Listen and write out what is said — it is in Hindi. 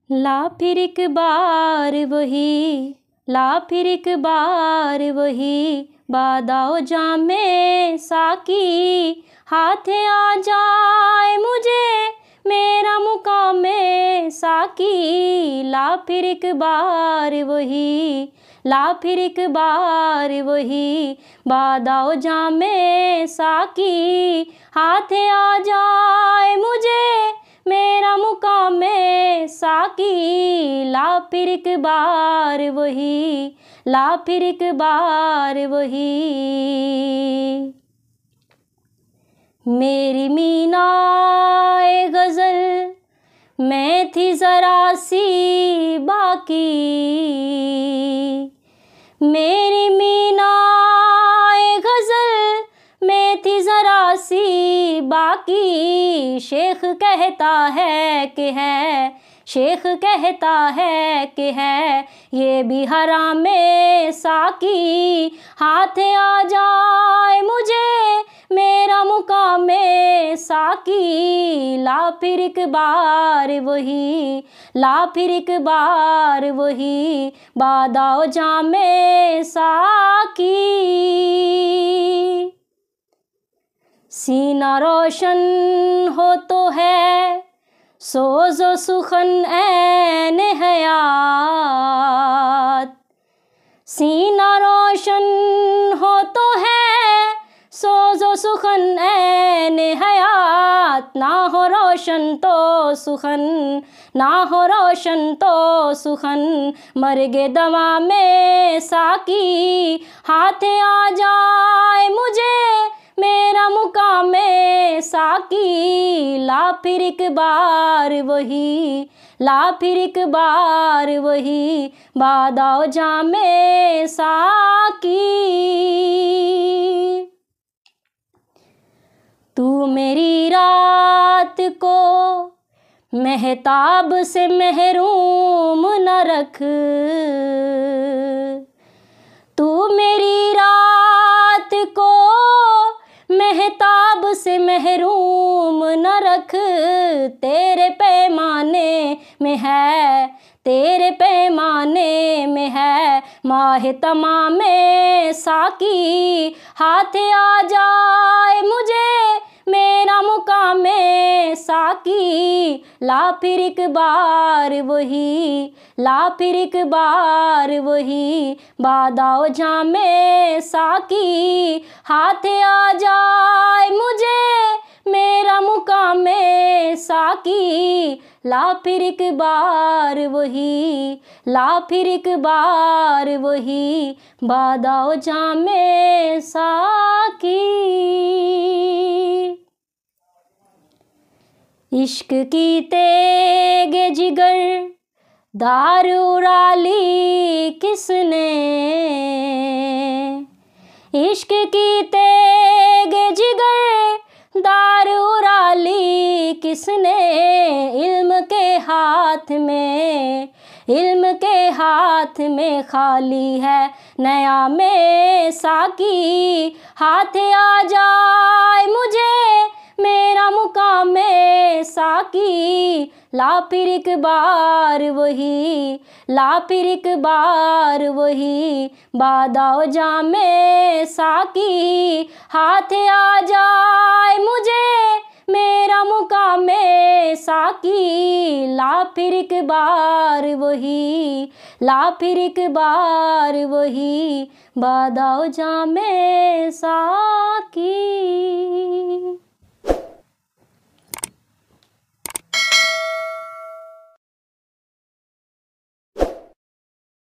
ला फिर एक बार वही, ला फिर एक बार वही, बादाओ जामे साकी, हाथ आ जाए मुझे मेरा मुकामे साकी। ला फिर एक बार वही, ला फिर एक बार वही, बादाओ जामे साकी, हाथ आ जाए मुझे मेरा मुकामे साकी। ला फिर एक बार वही, ला फिर एक बार वही। मेरी मीनाए गज़ल मैं थी ज़रा सी बाकी, मेरी मीनाए गज़ल मैं थी ज़रा सी बाकी। शेख कहता है कि है, शेख कहता है कि है ये भी हरामे साकी, हाथ आ जाए मुझे मेरा मुकामे साकी। ला फिर एक बार वही, ला फिर एक बार वही, बादाओ जामे साकी। सीना रोशन हो तो है सोज़ो सुखन ऐन हयात, सीना रोशन हो तो है सोज़ो सुखन ऐन हयात। ना हो रोशन तो सुखन, ना हो रोशन तो सुखन, मर्गे दवा में साकी, हाथ आ जाए मुझे मेरा मुकामे साकी। ला फिर एक बार वही, ला फिर एक बार वही, बादाओ जामे साकी। तू मेरी रात को महताब से महरूम न रख, तू मेरी रात को महताब से महरूम न रख। तेरे पैमाने में है, तेरे पैमाने में है माह तमामे साकी, हाथ आ जाए मुझे मेरा मुकामे साकी। ला फिर एक बार वही, ला फिर एक बार वही, बादाओ जामे साकी, हाथ आ जाए मुझे मेरा मुकामे साकी। ला फिर एक बार वही, ला फिर एक बार वही, बादाओ जामे साकी। इश्क की तेगे जिगर दार उड़ाली किसने, इश्क की तेगे जिगर दार उड़ाली किसने। इल्म के हाथ में, इल्म के हाथ में खाली है नया में साकी, हाथ आ जाए मुझे मेरा मुकामे साकी। ला फिर एक बार वही, ला फिर एक बार वही, बादाओ जामे साकी, हाथ आ जाए मुझे मेरा मुकामे साकी। ला फिर एक बार वही, ला फिर एक बार वही, बादाओ जामे साकी।